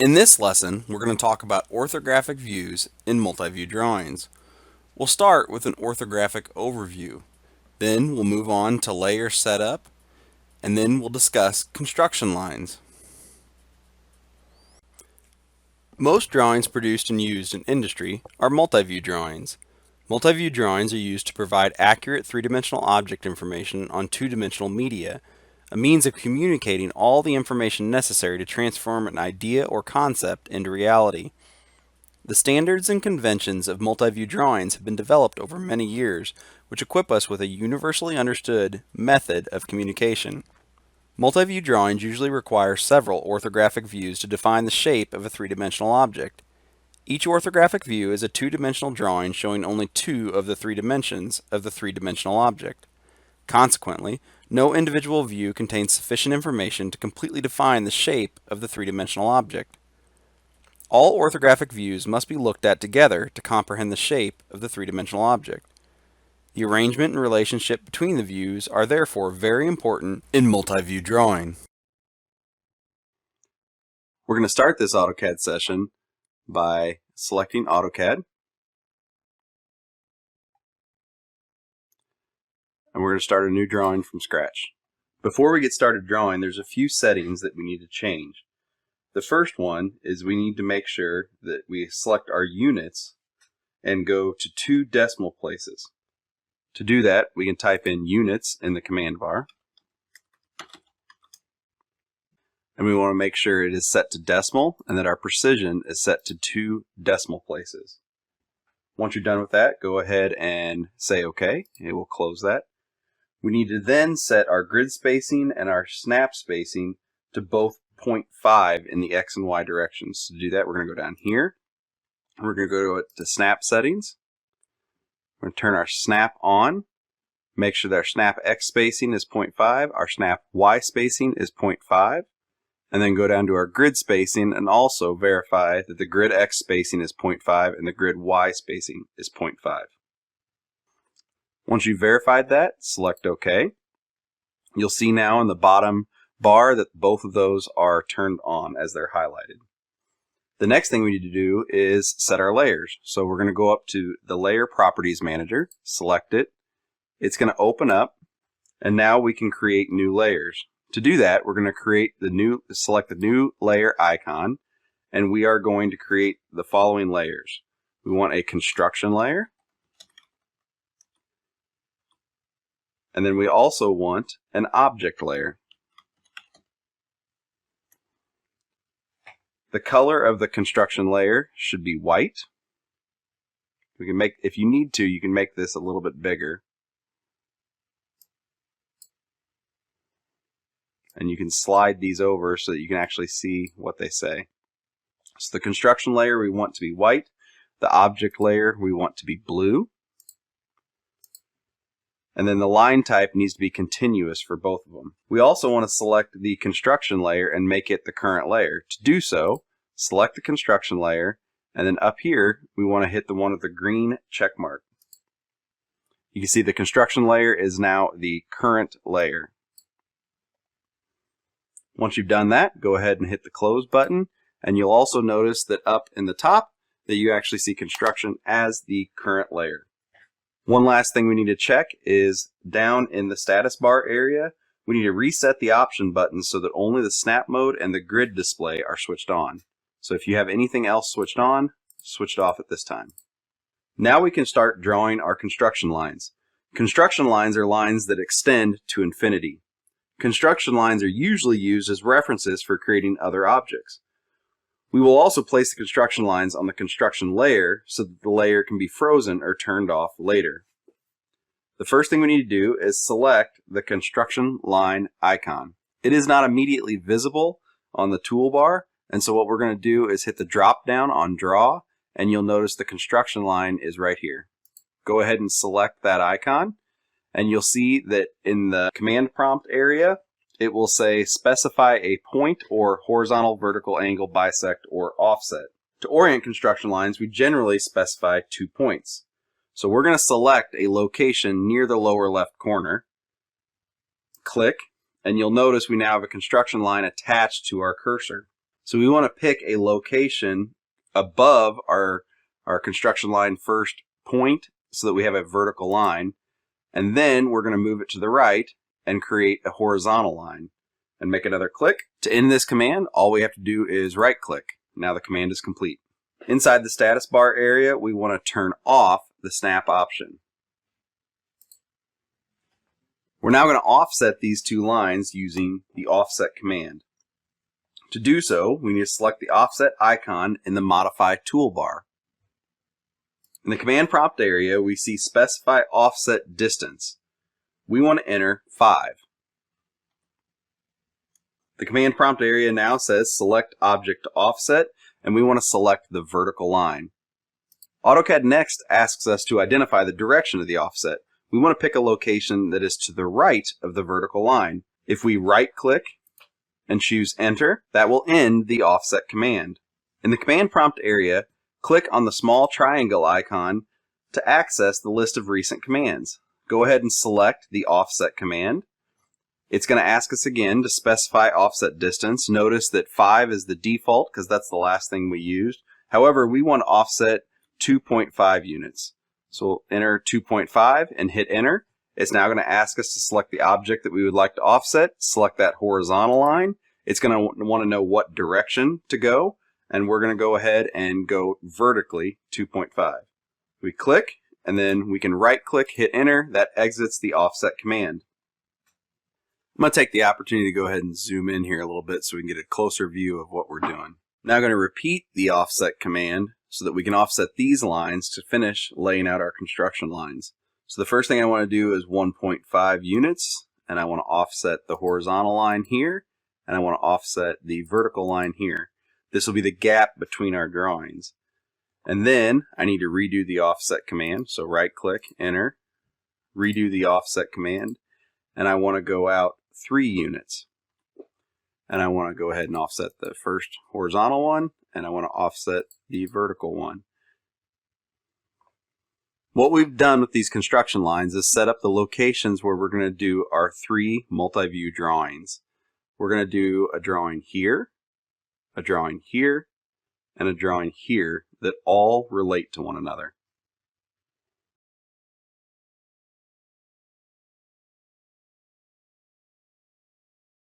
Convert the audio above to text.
In this lesson, we're going to talk about orthographic views in multi-view drawings. We'll start with an orthographic overview. Then we'll move on to layer setup, and then we'll discuss construction lines. Most drawings produced and used in industry are multi-view drawings. Multi-view drawings are used to provide accurate three-dimensional object information on two-dimensional media, a means of communicating all the information necessary to transform an idea or concept into reality. The standards and conventions of multi-view drawings have been developed over many years, which equip us with a universally understood method of communication. Multi-view drawings usually require several orthographic views to define the shape of a three-dimensional object. Each orthographic view is a two-dimensional drawing showing only two of the three dimensions of the three-dimensional object. Consequently, no individual view contains sufficient information to completely define the shape of the three-dimensional object. All orthographic views must be looked at together to comprehend the shape of the three-dimensional object. The arrangement and relationship between the views are therefore very important in multi-view drawing. We're going to start this AutoCAD session by selecting AutoCAD. And we're going to start a new drawing from scratch. Before we get started drawing, there's a few settings that we need to change. The first one is we need to make sure that we select our units and go to 2 decimal places. To do that, we can type in units in the command bar. And we want to make sure it is set to decimal and that our precision is set to 2 decimal places. Once you're done with that, go ahead and say OK. It will close that. We need to then set our grid spacing and our snap spacing to both 0.5 in the X and Y directions. To do that, we're going to go down here. We're going to go to snap settings. We're going to turn our snap on. Make sure that our snap X spacing is 0.5, our snap Y spacing is 0.5, and then go down to our grid spacing and also verify that the grid X spacing is 0.5 and the grid Y spacing is 0.5. Once you've verified that, select OK. You'll see now in the bottom bar that both of those are turned on as they're highlighted. The next thing we need to do is set our layers. So we're going to go up to the Layer Properties Manager, select it. It's going to open up, and now we can create new layers. To do that, we're going to select the new layer icon, and we are going to create the following layers. We want a construction layer, and then we also want an object layer. The color of the construction layer should be white. We can make, if you need to, you can make this a little bit bigger. And you can slide these over so that you can actually see what they say. So the construction layer we want to be white. The object layer we want to be blue. And then the line type needs to be continuous for both of them. We also want to select the construction layer and make it the current layer. To do so, select the construction layer, and then up here we want to hit the one with the green check mark. You can see the construction layer is now the current layer. Once you've done that, go ahead and hit the close button, and you'll also notice that up in the top that you actually see construction as the current layer. One last thing we need to check is down in the status bar area, we need to reset the option buttons so that only the snap mode and the grid display are switched on. So if you have anything else switched on, switch it off at this time. Now we can start drawing our construction lines. Construction lines are lines that extend to infinity. Construction lines are usually used as references for creating other objects. We will also place the construction lines on the construction layer so that the layer can be frozen or turned off later. The first thing we need to do is select the construction line icon. It is not immediately visible on the toolbar, and so what we're going to do is hit the drop down on Draw, and you'll notice the construction line is right here. Go ahead and select that icon, and you'll see that in the command prompt area, it will say specify a point or horizontal, vertical, angle, bisect, or offset. To orient construction lines, we generally specify 2 points. So we're going to select a location near the lower left corner, click, and you'll notice we now have a construction line attached to our cursor. So we want to pick a location above our construction line first point so that we have a vertical line. And then we're going to move it to the right and create a horizontal line and make another click. To end this command, all we have to do is right click. Now the command is complete. Inside the status bar area, we want to turn off the snap option. We're now going to offset these two lines using the offset command. To do so, we need to select the offset icon in the Modify toolbar. In the command prompt area, we see Specify Offset Distance. We want to enter 5. The command prompt area now says Select Object to Offset, and we want to select the vertical line. AutoCAD Next asks us to identify the direction of the offset. We want to pick a location that is to the right of the vertical line. If we right-click and choose Enter, that will end the offset command. In the command prompt area, click on the small triangle icon to access the list of recent commands. Go ahead and select the offset command. It's going to ask us again to specify offset distance. Notice that 5 is the default because that's the last thing we used. However, we want to offset 2.5 units. So we'll enter 2.5 and hit enter. It's now going to ask us to select the object that we would like to offset, select that horizontal line. It's going to want to know what direction to go, and we're going to go ahead and go vertically 2.5. We click, and then we can right click, hit enter. That exits the offset command. I'm going to take the opportunity to go ahead and zoom in here a little bit so we can get a closer view of what we're doing. Now I'm going to repeat the offset command so that we can offset these lines to finish laying out our construction lines. So the first thing I want to do is 1.5 units, and I want to offset the horizontal line here, and I want to offset the vertical line here. This will be the gap between our drawings. And then I need to redo the offset command. So right click, enter, redo the offset command, and I want to go out 3 units. And I want to go ahead and offset the first horizontal one, and I want to offset the vertical one. What we've done with these construction lines is set up the locations where we're going to do our 3 multi-view drawings. We're going to do a drawing here, a drawing here, and a drawing here that all relate to one another.